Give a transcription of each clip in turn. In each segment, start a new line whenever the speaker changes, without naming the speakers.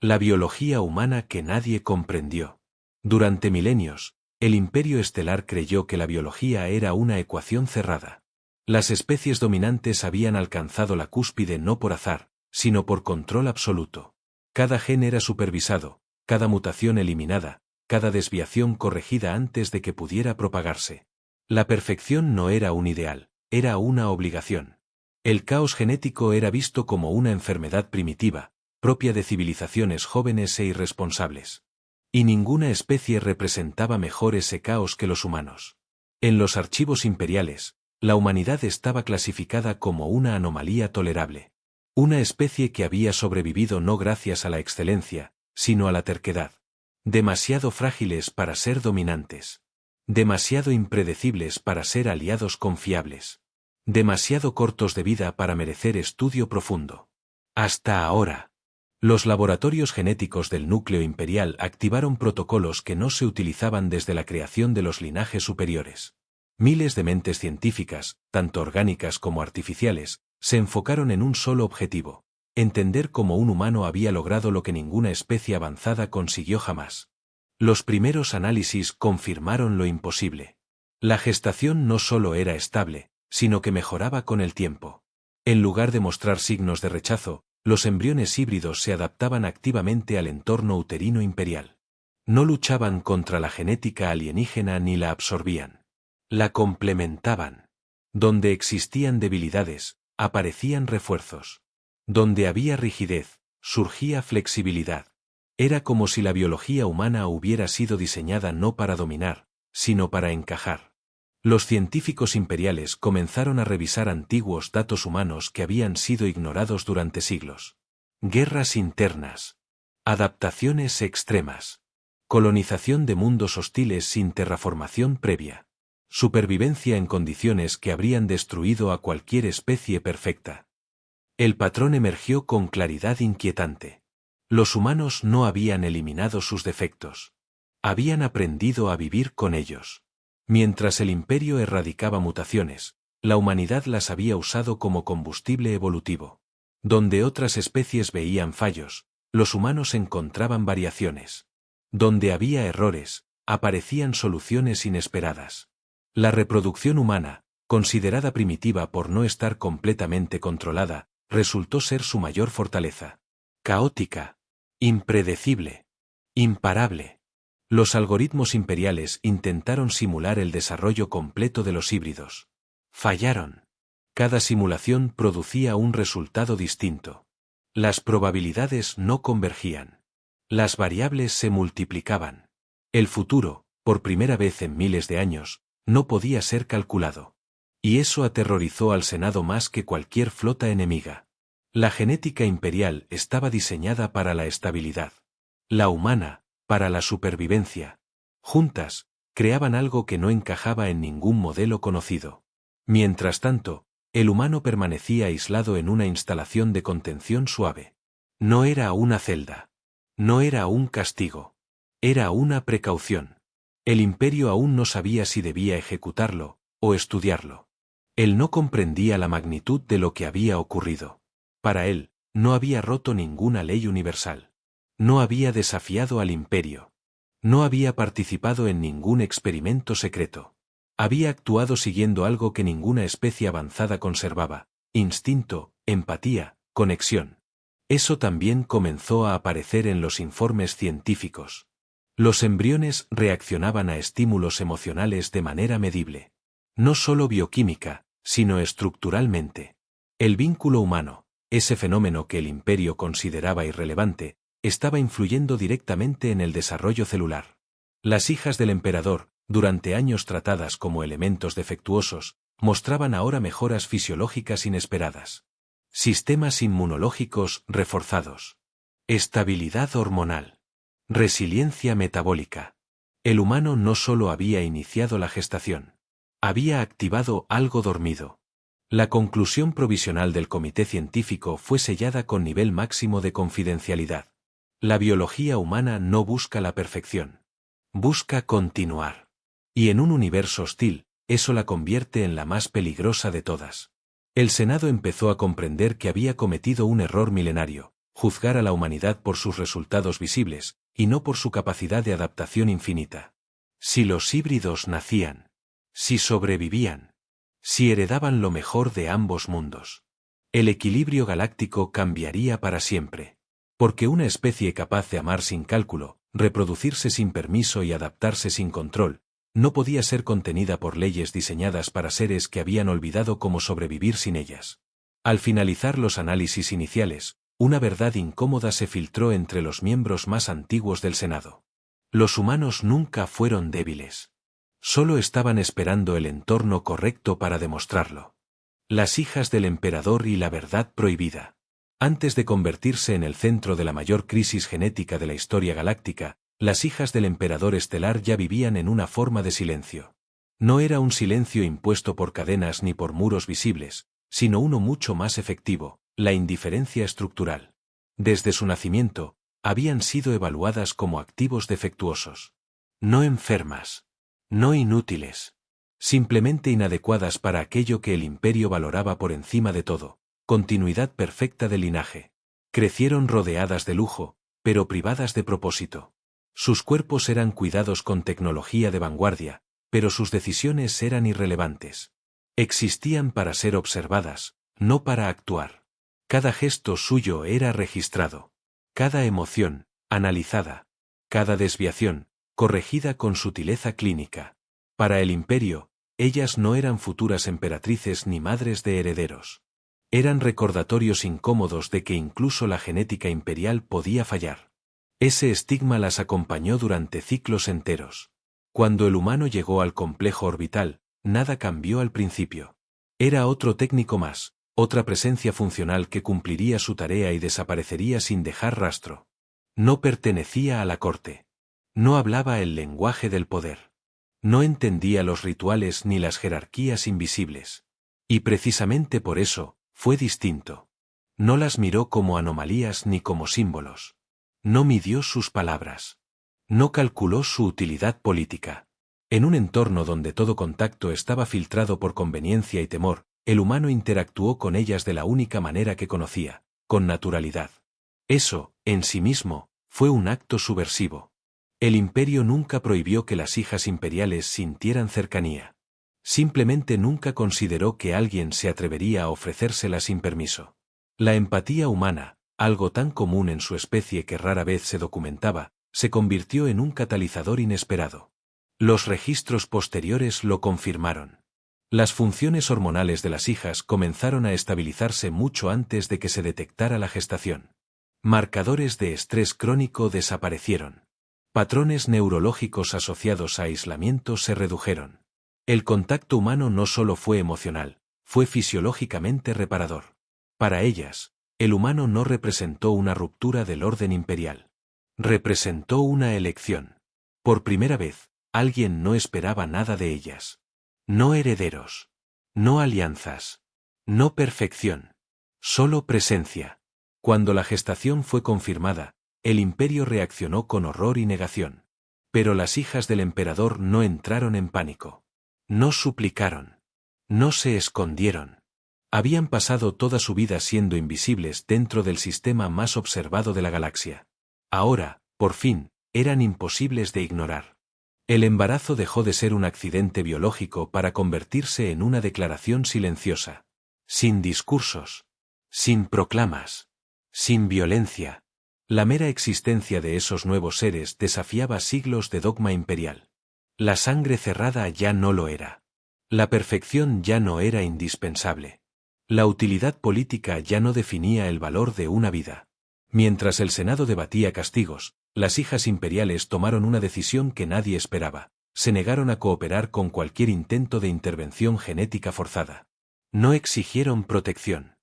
La biología humana que nadie comprendió. Durante milenios, el Imperio Estelar creyó que la biología era una ecuación cerrada. Las especies dominantes habían alcanzado la cúspide no por azar, sino por control absoluto. Cada gen era supervisado, cada mutación eliminada, cada desviación corregida antes de que pudiera propagarse. La perfección no era un ideal, era una obligación. El caos genético era visto como una enfermedad primitiva, propia de civilizaciones jóvenes e irresponsables. Y ninguna especie representaba mejor ese caos que los humanos. En los archivos imperiales, la humanidad estaba clasificada como una anomalía tolerable. Una especie que había sobrevivido no gracias a la excelencia, sino a la terquedad. Demasiado frágiles para ser dominantes. Demasiado impredecibles para ser aliados confiables. Demasiado cortos de vida para merecer estudio profundo. Hasta ahora. Los laboratorios genéticos del núcleo imperial activaron protocolos que no se utilizaban desde la creación de los linajes superiores. Miles de mentes científicas, tanto orgánicas como artificiales, se enfocaron en un solo objetivo: entender cómo un humano había logrado lo que ninguna especie avanzada consiguió jamás. Los primeros análisis confirmaron lo imposible. La gestación no solo era estable, sino que mejoraba con el tiempo. En lugar de mostrar signos de rechazo, los embriones híbridos se adaptaban activamente al entorno uterino imperial. No luchaban contra la genética alienígena ni la absorbían. La complementaban. Donde existían debilidades, aparecían refuerzos. Donde había rigidez, surgía flexibilidad. Era como si la biología humana hubiera sido diseñada no para dominar, sino para encajar. Los científicos imperiales comenzaron a revisar antiguos datos humanos que habían sido ignorados durante siglos. Guerras internas. Adaptaciones extremas. Colonización de mundos hostiles sin terraformación previa. Supervivencia en condiciones que habrían destruido a cualquier especie perfecta. El patrón emergió con claridad inquietante. Los humanos no habían eliminado sus defectos. Habían aprendido a vivir con ellos. Mientras el imperio erradicaba mutaciones, la humanidad las había usado como combustible evolutivo. Donde otras especies veían fallos, los humanos encontraban variaciones. Donde había errores, aparecían soluciones inesperadas. La reproducción humana, considerada primitiva por no estar completamente controlada, resultó ser su mayor fortaleza. Caótica. Impredecible. Imparable. Los algoritmos imperiales intentaron simular el desarrollo completo de los híbridos. Fallaron. Cada simulación producía un resultado distinto. Las probabilidades no convergían. Las variables se multiplicaban. El futuro, por primera vez en miles de años, no podía ser calculado. Y eso aterrorizó al Senado más que cualquier flota enemiga. La genética imperial estaba diseñada para la estabilidad. La humana, para la supervivencia. Juntas, creaban algo que no encajaba en ningún modelo conocido. Mientras tanto, el humano permanecía aislado en una instalación de contención suave. No era una celda. No era un castigo. Era una precaución. El imperio aún no sabía si debía ejecutarlo, o estudiarlo. Él no comprendía la magnitud de lo que había ocurrido. Para él, no había roto ninguna ley universal. No había desafiado al imperio. No había participado en ningún experimento secreto. Había actuado siguiendo algo que ninguna especie avanzada conservaba: instinto, empatía, conexión. Eso también comenzó a aparecer en los informes científicos. Los embriones reaccionaban a estímulos emocionales de manera medible. No solo bioquímica, sino estructuralmente. El vínculo humano, ese fenómeno que el imperio consideraba irrelevante, estaba influyendo directamente en el desarrollo celular. Las hijas del emperador, durante años tratadas como elementos defectuosos, mostraban ahora mejoras fisiológicas inesperadas. Sistemas inmunológicos reforzados. Estabilidad hormonal. Resiliencia metabólica. El humano no solo había iniciado la gestación. Había activado algo dormido. La conclusión provisional del comité científico fue sellada con nivel máximo de confidencialidad. La biología humana no busca la perfección. Busca continuar. Y en un universo hostil, eso la convierte en la más peligrosa de todas. El Senado empezó a comprender que había cometido un error milenario: juzgar a la humanidad por sus resultados visibles, y no por su capacidad de adaptación infinita. Si los híbridos nacían, si sobrevivían, si heredaban lo mejor de ambos mundos, el equilibrio galáctico cambiaría para siempre. Porque una especie capaz de amar sin cálculo, reproducirse sin permiso y adaptarse sin control, no podía ser contenida por leyes diseñadas para seres que habían olvidado cómo sobrevivir sin ellas. Al finalizar los análisis iniciales, una verdad incómoda se filtró entre los miembros más antiguos del Senado. Los humanos nunca fueron débiles. Solo estaban esperando el entorno correcto para demostrarlo. Las hijas del emperador y la verdad prohibida. Antes de convertirse en el centro de la mayor crisis genética de la historia galáctica, las hijas del emperador estelar ya vivían en una forma de silencio. No era un silencio impuesto por cadenas ni por muros visibles, sino uno mucho más efectivo, la indiferencia estructural. Desde su nacimiento, habían sido evaluadas como activos defectuosos. No enfermas. No inútiles. Simplemente inadecuadas para aquello que el imperio valoraba por encima de todo. Continuidad perfecta de linaje. Crecieron rodeadas de lujo, pero privadas de propósito. Sus cuerpos eran cuidados con tecnología de vanguardia, pero sus decisiones eran irrelevantes. Existían para ser observadas, no para actuar. Cada gesto suyo era registrado. Cada emoción, analizada. Cada desviación, corregida con sutileza clínica. Para el imperio, ellas no eran futuras emperatrices ni madres de herederos. Eran recordatorios incómodos de que incluso la genética imperial podía fallar. Ese estigma las acompañó durante ciclos enteros. Cuando el humano llegó al complejo orbital, nada cambió al principio. Era otro técnico más, otra presencia funcional que cumpliría su tarea y desaparecería sin dejar rastro. No pertenecía a la corte. No hablaba el lenguaje del poder. No entendía los rituales ni las jerarquías invisibles. Y precisamente por eso, fue distinto. No las miró como anomalías ni como símbolos. No midió sus palabras. No calculó su utilidad política. En un entorno donde todo contacto estaba filtrado por conveniencia y temor, el humano interactuó con ellas de la única manera que conocía, con naturalidad. Eso, en sí mismo, fue un acto subversivo. El imperio nunca prohibió que las hijas imperiales sintieran cercanía. Simplemente nunca consideró que alguien se atrevería a ofrecérsela sin permiso. La empatía humana, algo tan común en su especie que rara vez se documentaba, se convirtió en un catalizador inesperado. Los registros posteriores lo confirmaron. Las funciones hormonales de las hijas comenzaron a estabilizarse mucho antes de que se detectara la gestación. Marcadores de estrés crónico desaparecieron. Patrones neurológicos asociados a aislamiento se redujeron. El contacto humano no solo fue emocional, fue fisiológicamente reparador. Para ellas, el humano no representó una ruptura del orden imperial. Representó una elección. Por primera vez, alguien no esperaba nada de ellas. No herederos. No alianzas. No perfección. Solo presencia. Cuando la gestación fue confirmada, el imperio reaccionó con horror y negación. Pero las hijas del emperador no entraron en pánico. No suplicaron. No se escondieron. Habían pasado toda su vida siendo invisibles dentro del sistema más observado de la galaxia. Ahora, por fin, eran imposibles de ignorar. El embarazo dejó de ser un accidente biológico para convertirse en una declaración silenciosa. Sin discursos. Sin proclamas. Sin violencia. La mera existencia de esos nuevos seres desafiaba siglos de dogma imperial. La sangre cerrada ya no lo era. La perfección ya no era indispensable. La utilidad política ya no definía el valor de una vida. Mientras el Senado debatía castigos, las hijas imperiales tomaron una decisión que nadie esperaba. Se negaron a cooperar con cualquier intento de intervención genética forzada. No exigieron protección.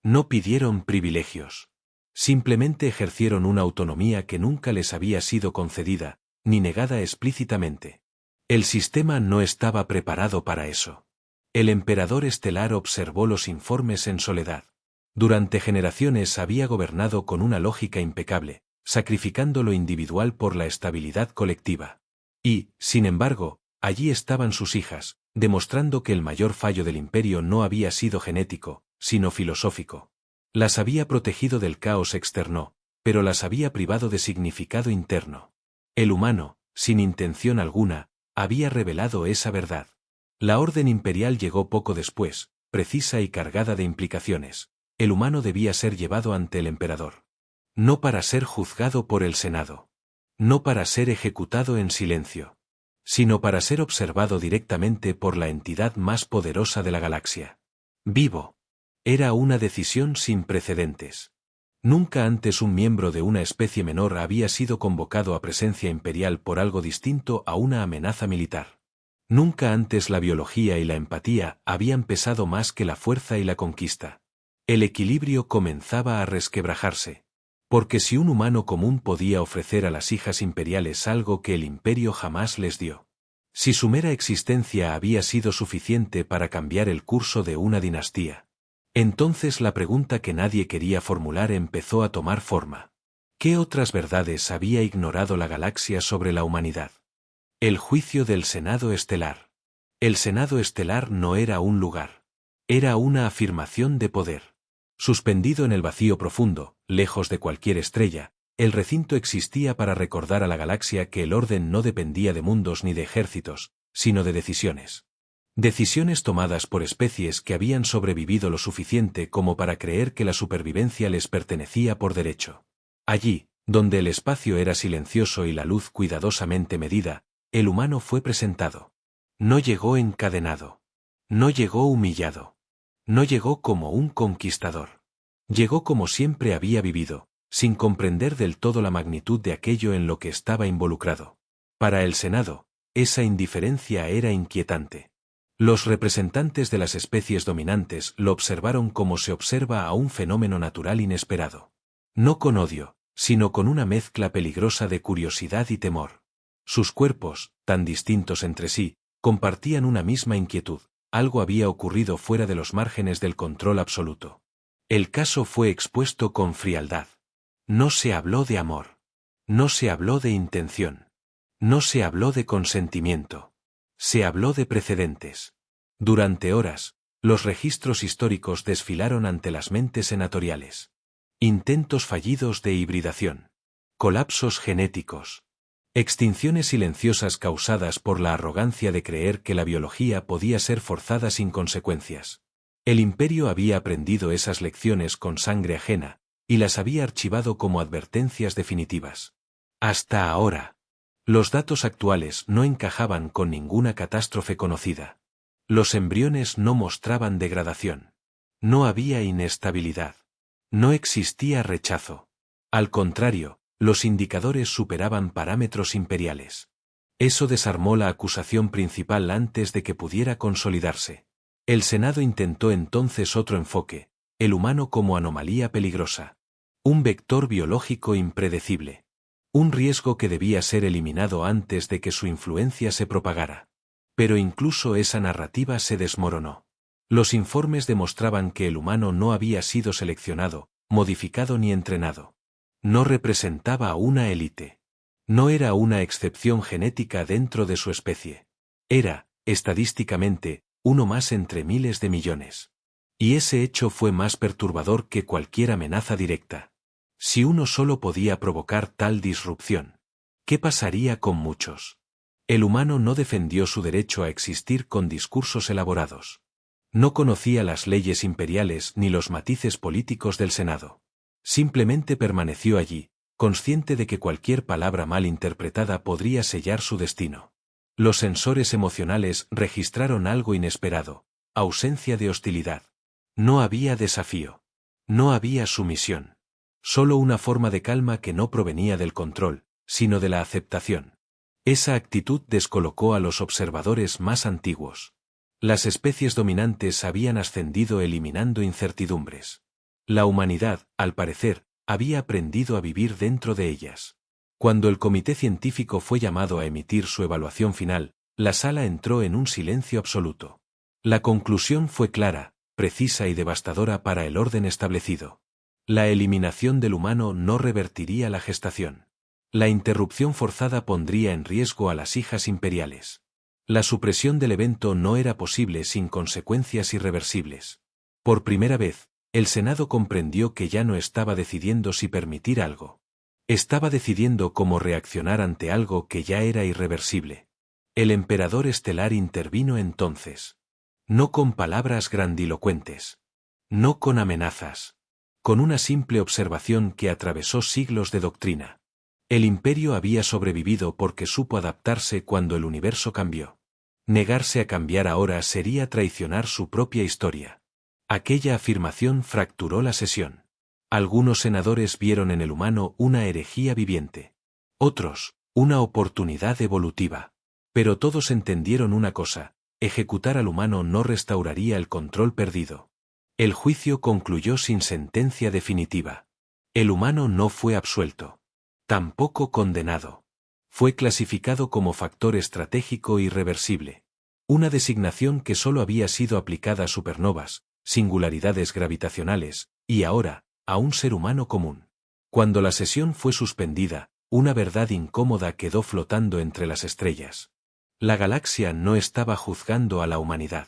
No pidieron privilegios. Simplemente ejercieron una autonomía que nunca les había sido concedida, ni negada explícitamente. El sistema no estaba preparado para eso. El emperador estelar observó los informes en soledad. Durante generaciones había gobernado con una lógica impecable, sacrificando lo individual por la estabilidad colectiva. Y, sin embargo, allí estaban sus hijas, demostrando que el mayor fallo del imperio no había sido genético, sino filosófico. Las había protegido del caos externo, pero las había privado de significado interno. El humano, sin intención alguna, había revelado esa verdad. La orden imperial llegó poco después, precisa y cargada de implicaciones. El humano debía ser llevado ante el emperador. No para ser juzgado por el Senado. No para ser ejecutado en silencio. Sino para ser observado directamente por la entidad más poderosa de la galaxia. Vivo. Era una decisión sin precedentes. Nunca antes un miembro de una especie menor había sido convocado a presencia imperial por algo distinto a una amenaza militar. Nunca antes la biología y la empatía habían pesado más que la fuerza y la conquista. El equilibrio comenzaba a resquebrajarse. Porque si un humano común podía ofrecer a las hijas imperiales algo que el imperio jamás les dio. Si su mera existencia había sido suficiente para cambiar el curso de una dinastía. Entonces la pregunta que nadie quería formular empezó a tomar forma. ¿Qué otras verdades había ignorado la galaxia sobre la humanidad? El juicio del Senado Estelar. El Senado Estelar no era un lugar. Era una afirmación de poder. Suspendido en el vacío profundo, lejos de cualquier estrella, el recinto existía para recordar a la galaxia que el orden no dependía de mundos ni de ejércitos, sino de decisiones. Decisiones tomadas por especies que habían sobrevivido lo suficiente como para creer que la supervivencia les pertenecía por derecho. Allí, donde el espacio era silencioso y la luz cuidadosamente medida, el humano fue presentado. No llegó encadenado. No llegó humillado. No llegó como un conquistador. Llegó como siempre había vivido, sin comprender del todo la magnitud de aquello en lo que estaba involucrado. Para el Senado, esa indiferencia era inquietante. Los representantes de las especies dominantes lo observaron como se observa a un fenómeno natural inesperado. No con odio, sino con una mezcla peligrosa de curiosidad y temor. Sus cuerpos, tan distintos entre sí, compartían una misma inquietud. Algo había ocurrido fuera de los márgenes del control absoluto. El caso fue expuesto con frialdad. No se habló de amor. No se habló de intención. No se habló de consentimiento. Se habló de precedentes. Durante horas, los registros históricos desfilaron ante las mentes senatoriales. Intentos fallidos de hibridación. Colapsos genéticos. Extinciones silenciosas causadas por la arrogancia de creer que la biología podía ser forzada sin consecuencias. El imperio había aprendido esas lecciones con sangre ajena, y las había archivado como advertencias definitivas. Hasta ahora. Los datos actuales no encajaban con ninguna catástrofe conocida. Los embriones no mostraban degradación. No había inestabilidad. No existía rechazo. Al contrario, los indicadores superaban parámetros imperiales. Eso desarmó la acusación principal antes de que pudiera consolidarse. El Senado intentó entonces otro enfoque, el humano como anomalía peligrosa. Un vector biológico impredecible. Un riesgo que debía ser eliminado antes de que su influencia se propagara. Pero incluso esa narrativa se desmoronó. Los informes demostraban que el humano no había sido seleccionado, modificado ni entrenado. No representaba a una élite. No era una excepción genética dentro de su especie. Era, estadísticamente, uno más entre miles de millones. Y ese hecho fue más perturbador que cualquier amenaza directa. Si uno solo podía provocar tal disrupción, ¿qué pasaría con muchos? El humano no defendió su derecho a existir con discursos elaborados. No conocía las leyes imperiales ni los matices políticos del Senado. Simplemente permaneció allí, consciente de que cualquier palabra mal interpretada podría sellar su destino. Los sensores emocionales registraron algo inesperado, ausencia de hostilidad. No había desafío. No había sumisión. Solo una forma de calma que no provenía del control, sino de la aceptación. Esa actitud descolocó a los observadores más antiguos. Las especies dominantes habían ascendido eliminando incertidumbres. La humanidad, al parecer, había aprendido a vivir dentro de ellas. Cuando el comité científico fue llamado a emitir su evaluación final, la sala entró en un silencio absoluto. La conclusión fue clara, precisa y devastadora para el orden establecido. La eliminación del humano no revertiría la gestación. La interrupción forzada pondría en riesgo a las hijas imperiales. La supresión del evento no era posible sin consecuencias irreversibles. Por primera vez, El Senado comprendió que ya no estaba decidiendo si permitir algo. Estaba decidiendo cómo reaccionar ante algo que ya era irreversible. El emperador estelar intervino entonces. No con palabras grandilocuentes. No con amenazas. Con una simple observación que atravesó siglos de doctrina. El imperio había sobrevivido porque supo adaptarse cuando el universo cambió. Negarse a cambiar ahora sería traicionar su propia historia. Aquella afirmación fracturó la sesión. Algunos senadores vieron en el humano una herejía viviente. Otros, una oportunidad evolutiva. Pero todos entendieron una cosa: ejecutar al humano no restauraría el control perdido. El juicio concluyó sin sentencia definitiva. El humano no fue absuelto. Tampoco condenado. Fue clasificado como factor estratégico irreversible. Una designación que solo había sido aplicada a supernovas, singularidades gravitacionales, y ahora, a un ser humano común. Cuando la sesión fue suspendida, una verdad incómoda quedó flotando entre las estrellas. La galaxia no estaba juzgando a la humanidad.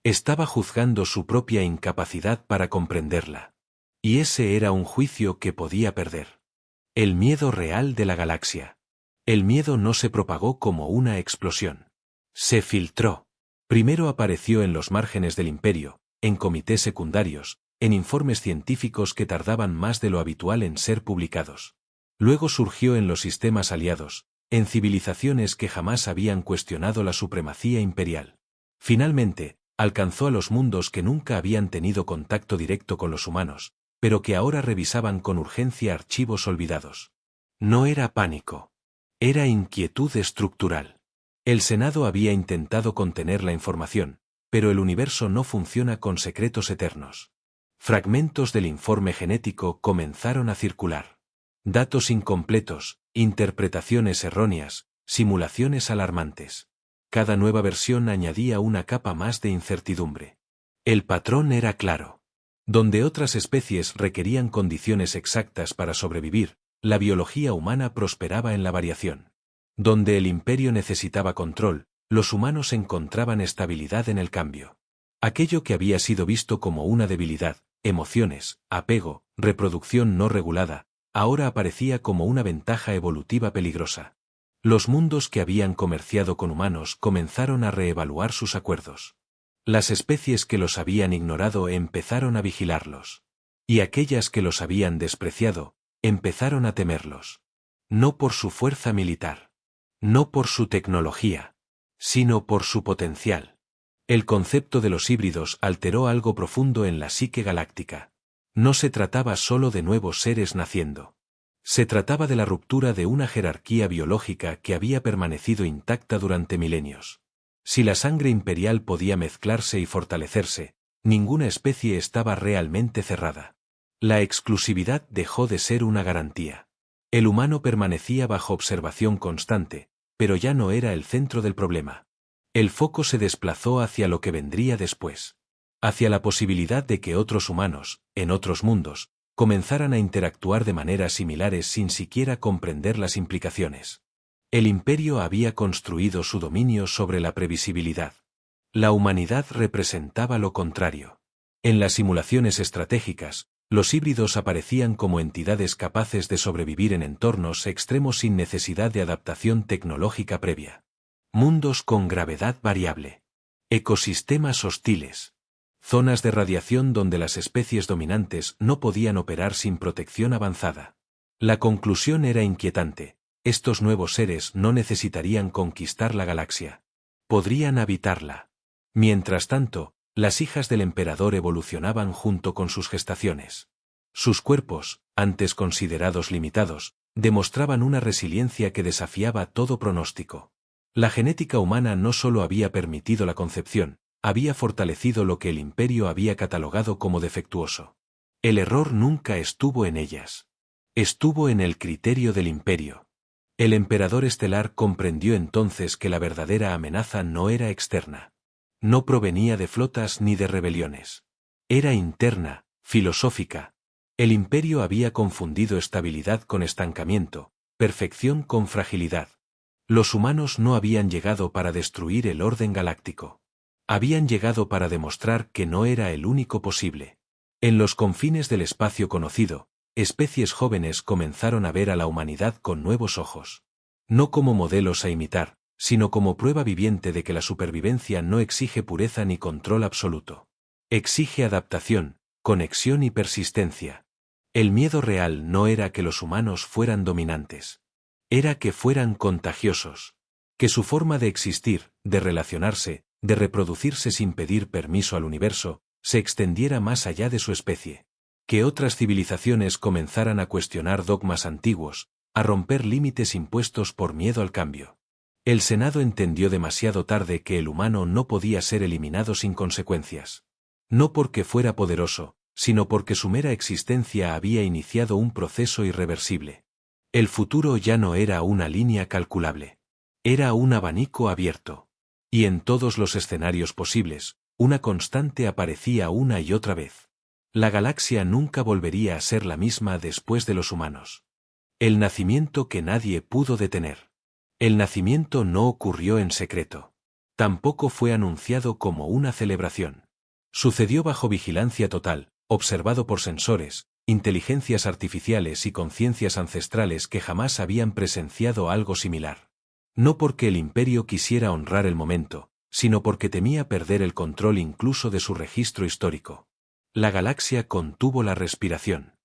Estaba juzgando su propia incapacidad para comprenderla. Y ese era un juicio que podía perder. El miedo real de la galaxia. El miedo no se propagó como una explosión. Se filtró. Primero apareció en los márgenes del imperio, en comités secundarios, en informes científicos que tardaban más de lo habitual en ser publicados. Luego surgió en los sistemas aliados, en civilizaciones que jamás habían cuestionado la supremacía imperial. Finalmente, alcanzó a los mundos que nunca habían tenido contacto directo con los humanos, pero que ahora revisaban con urgencia archivos olvidados. No era pánico. Era inquietud estructural. El Senado había intentado contener la información, pero el universo no funciona con secretos eternos. Fragmentos del informe genético comenzaron a circular. Datos incompletos, interpretaciones erróneas, simulaciones alarmantes. Cada nueva versión añadía una capa más de incertidumbre. El patrón era claro. Donde otras especies requerían condiciones exactas para sobrevivir, la biología humana prosperaba en la variación. Donde el imperio necesitaba control, los humanos encontraban estabilidad en el cambio. Aquello que había sido visto como una debilidad, emociones, apego, reproducción no regulada, ahora aparecía como una ventaja evolutiva peligrosa. Los mundos que habían comerciado con humanos comenzaron a reevaluar sus acuerdos. Las especies que los habían ignorado empezaron a vigilarlos. Y aquellas que los habían despreciado, empezaron a temerlos. No por su fuerza militar. No por su tecnología. Sino por su potencial. El concepto de los híbridos alteró algo profundo en la psique galáctica. No se trataba solo de nuevos seres naciendo. Se trataba de la ruptura de una jerarquía biológica que había permanecido intacta durante milenios. Si la sangre imperial podía mezclarse y fortalecerse, ninguna especie estaba realmente cerrada. La exclusividad dejó de ser una garantía. El humano permanecía bajo observación constante, pero ya no era el centro del problema. El foco se desplazó hacia lo que vendría después. Hacia la posibilidad de que otros humanos, en otros mundos, comenzaran a interactuar de maneras similares sin siquiera comprender las implicaciones. El imperio había construido su dominio sobre la previsibilidad. La humanidad representaba lo contrario. En las simulaciones estratégicas, los híbridos aparecían como entidades capaces de sobrevivir en entornos extremos sin necesidad de adaptación tecnológica previa. Mundos con gravedad variable. Ecosistemas hostiles. Zonas de radiación donde las especies dominantes no podían operar sin protección avanzada. La conclusión era inquietante. Estos nuevos seres no necesitarían conquistar la galaxia. Podrían habitarla. Mientras tanto, las hijas del emperador evolucionaban junto con sus gestaciones. Sus cuerpos, antes considerados limitados, demostraban una resiliencia que desafiaba todo pronóstico. La genética humana no solo había permitido la concepción, había fortalecido lo que el imperio había catalogado como defectuoso. El error nunca estuvo en ellas. Estuvo en el criterio del imperio. El emperador estelar comprendió entonces que la verdadera amenaza no era externa. No provenía de flotas ni de rebeliones. Era interna, filosófica. El imperio había confundido estabilidad con estancamiento, perfección con fragilidad. Los humanos no habían llegado para destruir el orden galáctico. Habían llegado para demostrar que no era el único posible. En los confines del espacio conocido, especies jóvenes comenzaron a ver a la humanidad con nuevos ojos. No como modelos a imitar, sino como prueba viviente de que la supervivencia no exige pureza ni control absoluto. Exige adaptación, conexión y persistencia. El miedo real no era que los humanos fueran dominantes. Era que fueran contagiosos. Que su forma de existir, de relacionarse, de reproducirse sin pedir permiso al universo, se extendiera más allá de su especie. Que otras civilizaciones comenzaran a cuestionar dogmas antiguos, a romper límites impuestos por miedo al cambio. El Senado entendió demasiado tarde que el humano no podía ser eliminado sin consecuencias. No porque fuera poderoso, sino porque su mera existencia había iniciado un proceso irreversible. El futuro ya no era una línea calculable. Era un abanico abierto. Y en todos los escenarios posibles, una constante aparecía una y otra vez. La galaxia nunca volvería a ser la misma después de los humanos. El nacimiento que nadie pudo detener. El nacimiento no ocurrió en secreto. Tampoco fue anunciado como una celebración. Sucedió bajo vigilancia total, observado por sensores, inteligencias artificiales y conciencias ancestrales que jamás habían presenciado algo similar. No porque el imperio quisiera honrar el momento, sino porque temía perder el control incluso de su registro histórico. La galaxia contuvo la respiración.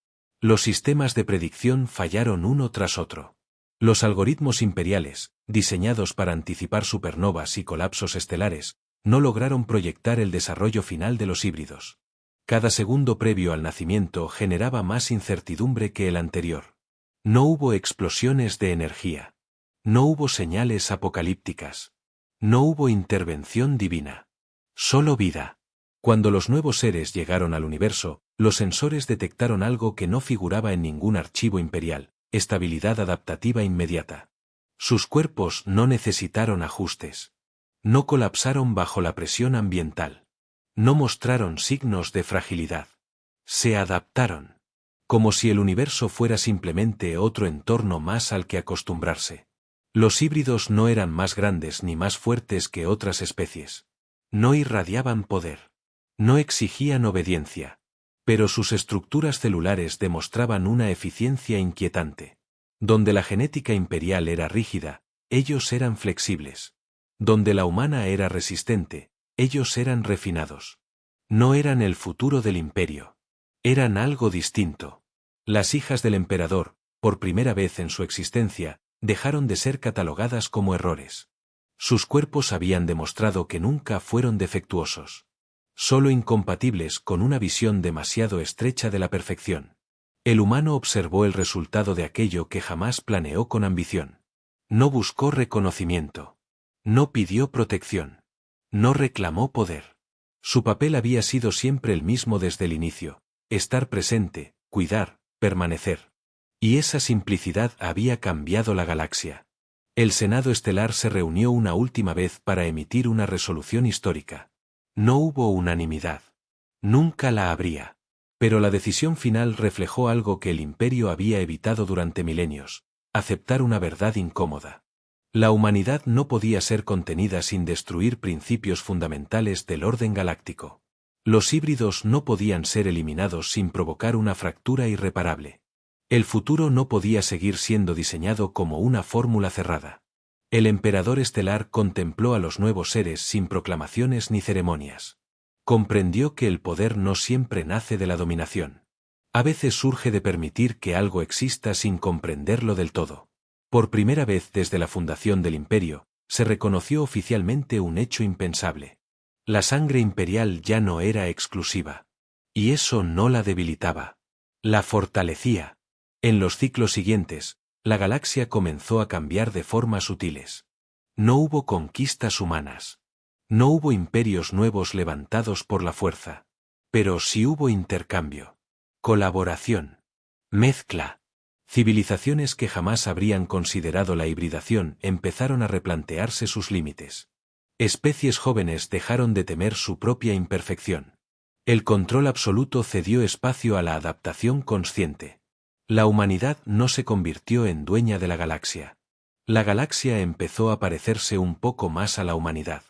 Los sistemas de predicción fallaron uno tras otro. Los algoritmos imperiales, diseñados para anticipar supernovas y colapsos estelares, no lograron proyectar el desarrollo final de los híbridos. Cada segundo previo al nacimiento generaba más incertidumbre que el anterior. No hubo explosiones de energía. No hubo señales apocalípticas. No hubo intervención divina. Solo vida. Cuando los nuevos seres llegaron al universo, los sensores detectaron algo que no figuraba en ningún archivo imperial: estabilidad adaptativa inmediata. Sus cuerpos no necesitaron ajustes. No colapsaron bajo la presión ambiental. No mostraron signos de fragilidad. Se adaptaron. Como si el universo fuera simplemente otro entorno más al que acostumbrarse. Los híbridos no eran más grandes ni más fuertes que otras especies. No irradiaban poder. No exigían obediencia. Pero sus estructuras celulares demostraban una eficiencia inquietante. Donde la genética imperial era rígida, ellos eran flexibles. Donde la humana era resistente, ellos eran refinados. No eran el futuro del imperio. Eran algo distinto. Las hijas del emperador, por primera vez en su existencia, dejaron de ser catalogadas como errores. Sus cuerpos habían demostrado que nunca fueron defectuosos. Solo incompatibles con una visión demasiado estrecha de la perfección. El humano observó el resultado de aquello que jamás planeó con ambición. No buscó reconocimiento. No pidió protección. No reclamó poder. Su papel había sido siempre el mismo desde el inicio: estar presente, cuidar, permanecer. Y esa simplicidad había cambiado la galaxia. El Senado Estelar se reunió una última vez para emitir una resolución histórica. No hubo unanimidad. Nunca la habría. Pero la decisión final reflejó algo que el imperio había evitado durante milenios: aceptar una verdad incómoda. La humanidad no podía ser contenida sin destruir principios fundamentales del orden galáctico. Los híbridos no podían ser eliminados sin provocar una fractura irreparable. El futuro no podía seguir siendo diseñado como una fórmula cerrada. El emperador estelar contempló a los nuevos seres sin proclamaciones ni ceremonias. Comprendió que el poder no siempre nace de la dominación. A veces surge de permitir que algo exista sin comprenderlo del todo. Por primera vez desde la fundación del imperio, se reconoció oficialmente un hecho impensable. La sangre imperial ya no era exclusiva. Y eso no la debilitaba. La fortalecía. En los ciclos siguientes, la galaxia comenzó a cambiar de formas sutiles. No hubo conquistas humanas. No hubo imperios nuevos levantados por la fuerza. Pero sí hubo intercambio. Colaboración. Mezcla. Civilizaciones que jamás habrían considerado la hibridación empezaron a replantearse sus límites. Especies jóvenes dejaron de temer su propia imperfección. El control absoluto cedió espacio a la adaptación consciente. La humanidad no se convirtió en dueña de la galaxia. La galaxia empezó a parecerse un poco más a la humanidad.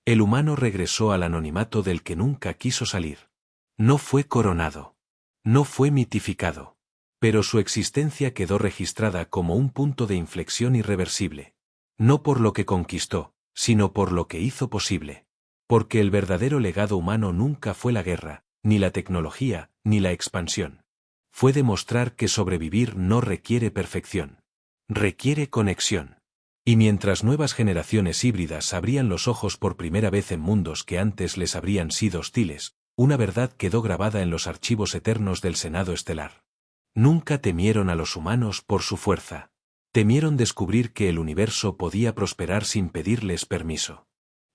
El humano regresó al anonimato del que nunca quiso salir. No fue coronado. No fue mitificado. Pero su existencia quedó registrada como un punto de inflexión irreversible. No por lo que conquistó, sino por lo que hizo posible. Porque el verdadero legado humano nunca fue la guerra, ni la tecnología, ni la expansión. Fue demostrar que sobrevivir no requiere perfección. Requiere conexión. Y mientras nuevas generaciones híbridas abrían los ojos por primera vez en mundos que antes les habrían sido hostiles, una verdad quedó grabada en los archivos eternos del Senado Estelar. Nunca temieron a los humanos por su fuerza. Temieron descubrir que el universo podía prosperar sin pedirles permiso.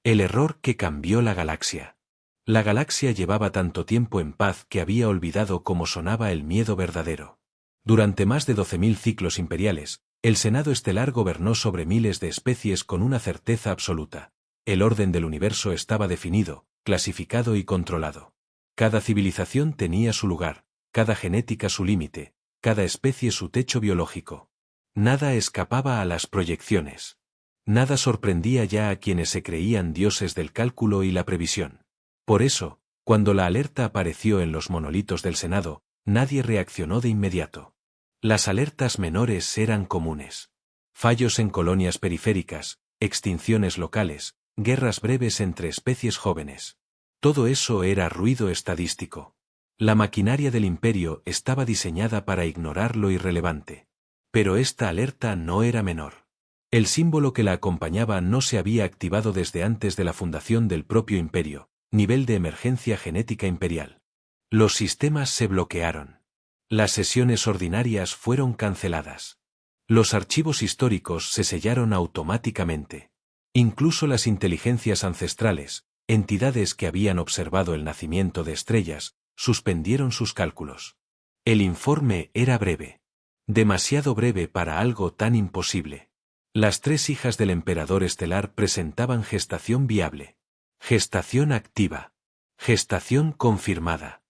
El error que cambió la galaxia. La galaxia llevaba tanto tiempo en paz que había olvidado cómo sonaba el miedo verdadero. Durante más de 12.000 ciclos imperiales, el Senado Estelar gobernó sobre miles de especies con una certeza absoluta. El orden del universo estaba definido, clasificado y controlado. Cada civilización tenía su lugar, cada genética su límite, cada especie su techo biológico. Nada escapaba a las proyecciones. Nada sorprendía ya a quienes se creían dioses del cálculo y la previsión. Por eso, cuando la alerta apareció en los monolitos del Senado, nadie reaccionó de inmediato. Las alertas menores eran comunes. Fallos en colonias periféricas, extinciones locales, guerras breves entre especies jóvenes. Todo eso era ruido estadístico. La maquinaria del imperio estaba diseñada para ignorar lo irrelevante. Pero esta alerta no era menor. El símbolo que la acompañaba no se había activado desde antes de la fundación del propio imperio, nivel de emergencia genética imperial. Los sistemas se bloquearon. Las sesiones ordinarias fueron canceladas. Los archivos históricos se sellaron automáticamente. Incluso las inteligencias ancestrales, entidades que habían observado el nacimiento de estrellas, suspendieron sus cálculos. El informe era breve. Demasiado breve para algo tan imposible. Las 3 hijas del emperador estelar presentaban gestación viable. Gestación activa. Gestación confirmada.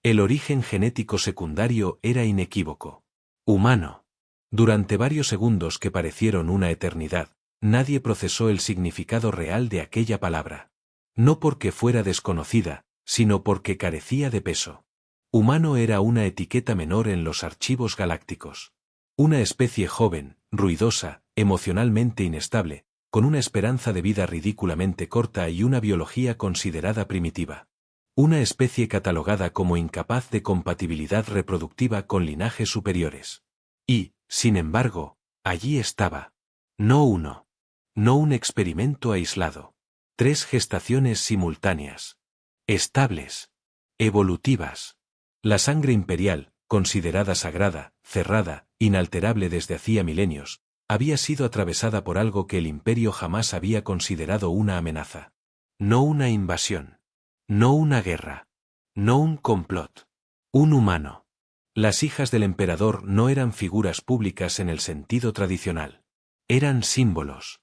El origen genético secundario era inequívoco. Humano. Durante varios segundos que parecieron una eternidad, nadie procesó el significado real de aquella palabra. No porque fuera desconocida, sino porque carecía de peso. Humano era una etiqueta menor en los archivos galácticos. Una especie joven, ruidosa, emocionalmente inestable, con una esperanza de vida ridículamente corta y una biología considerada primitiva. Una especie catalogada como incapaz de compatibilidad reproductiva con linajes superiores. Y, sin embargo, allí estaba. No uno. No un experimento aislado. 3 gestaciones simultáneas. Estables. Evolutivas. La sangre imperial, considerada sagrada, cerrada, inalterable desde hacía milenios, había sido atravesada por algo que el imperio jamás había considerado una amenaza. No una invasión. No una guerra. No un complot. Un humano. Las hijas del emperador no eran figuras públicas en el sentido tradicional. Eran símbolos.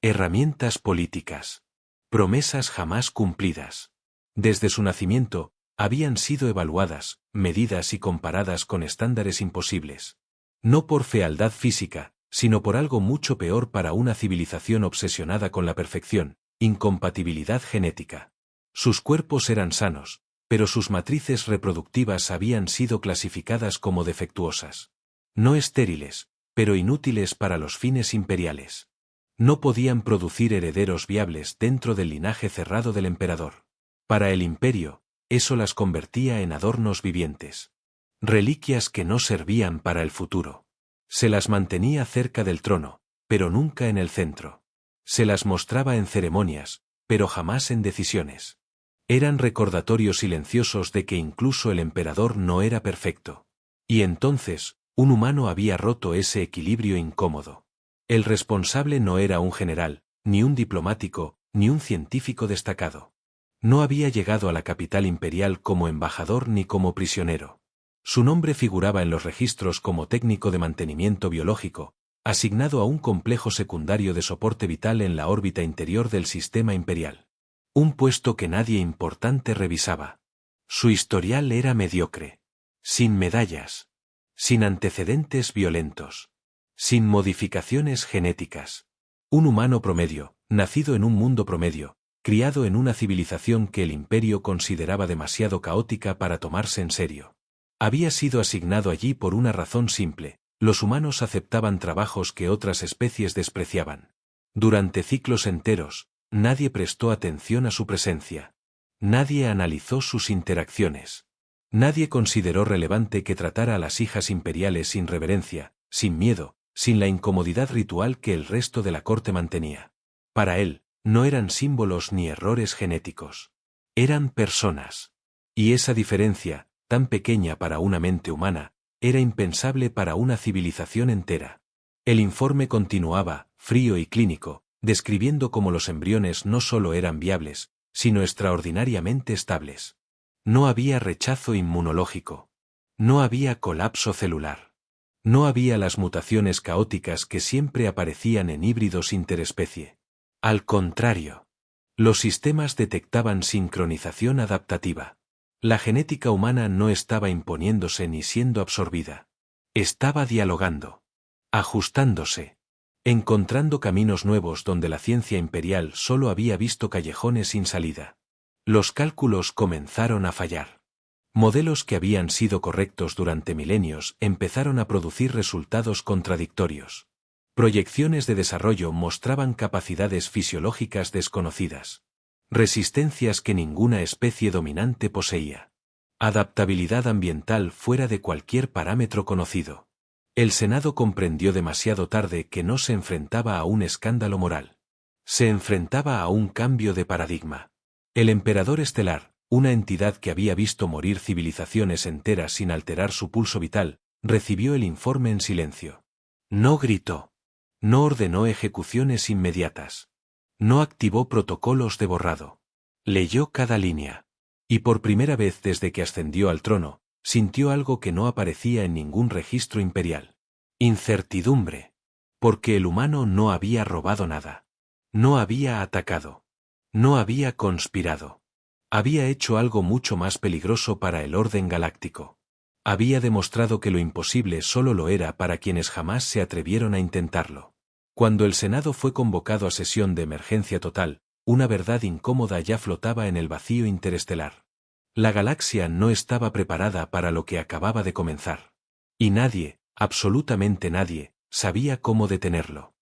Herramientas políticas. Promesas jamás cumplidas. Desde su nacimiento, habían sido evaluadas, medidas y comparadas con estándares imposibles. No por fealdad física, sino por algo mucho peor para una civilización obsesionada con la perfección, incompatibilidad genética. Sus cuerpos eran sanos, pero sus matrices reproductivas habían sido clasificadas como defectuosas. No estériles, pero inútiles para los fines imperiales. No podían producir herederos viables dentro del linaje cerrado del emperador. Para el imperio, eso las convertía en adornos vivientes. Reliquias que no servían para el futuro. Se las mantenía cerca del trono, pero nunca en el centro. Se las mostraba en ceremonias, pero jamás en decisiones. Eran recordatorios silenciosos de que incluso el emperador no era perfecto. Y entonces, un humano había roto ese equilibrio incómodo. El responsable no era un general, ni un diplomático, ni un científico destacado. No había llegado a la capital imperial como embajador ni como prisionero. Su nombre figuraba en los registros como técnico de mantenimiento biológico, asignado a un complejo secundario de soporte vital en la órbita interior del sistema imperial. Un puesto que nadie importante revisaba. Su historial era mediocre. Sin medallas. Sin antecedentes violentos. Sin modificaciones genéticas. Un humano promedio, nacido en un mundo promedio, criado en una civilización que el Imperio consideraba demasiado caótica para tomarse en serio. Había sido asignado allí por una razón simple: los humanos aceptaban trabajos que otras especies despreciaban. Durante ciclos enteros, nadie prestó atención a su presencia. Nadie analizó sus interacciones. Nadie consideró relevante que tratara a las hijas imperiales sin reverencia, sin miedo, sin la incomodidad ritual que el resto de la corte mantenía. Para él, no eran símbolos ni errores genéticos. Eran personas. Y esa diferencia, tan pequeña para una mente humana, era impensable para una civilización entera. El informe continuaba, frío y clínico, describiendo cómo los embriones no solo eran viables, sino extraordinariamente estables. No había rechazo inmunológico. No había colapso celular. No había las mutaciones caóticas que siempre aparecían en híbridos interespecie. Al contrario, los sistemas detectaban sincronización adaptativa. La genética humana no estaba imponiéndose ni siendo absorbida. Estaba dialogando, ajustándose, encontrando caminos nuevos donde la ciencia imperial solo había visto callejones sin salida. Los cálculos comenzaron a fallar. Modelos que habían sido correctos durante milenios empezaron a producir resultados contradictorios. Proyecciones de desarrollo mostraban capacidades fisiológicas desconocidas. Resistencias que ninguna especie dominante poseía. Adaptabilidad ambiental fuera de cualquier parámetro conocido. El Senado comprendió demasiado tarde que no se enfrentaba a un escándalo moral. Se enfrentaba a un cambio de paradigma. El emperador estelar, una entidad que había visto morir civilizaciones enteras sin alterar su pulso vital, recibió el informe en silencio. No gritó. No ordenó ejecuciones inmediatas. No activó protocolos de borrado. Leyó cada línea. Y por primera vez desde que ascendió al trono, sintió algo que no aparecía en ningún registro imperial. Incertidumbre. Porque el humano no había robado nada. No había atacado. No había conspirado. Había hecho algo mucho más peligroso para el orden galáctico. Había demostrado que lo imposible solo lo era para quienes jamás se atrevieron a intentarlo. Cuando el Senado fue convocado a sesión de emergencia total, una verdad incómoda ya flotaba en el vacío interestelar. La galaxia no estaba preparada para lo que acababa de comenzar. Y nadie, absolutamente nadie, sabía cómo detenerlo.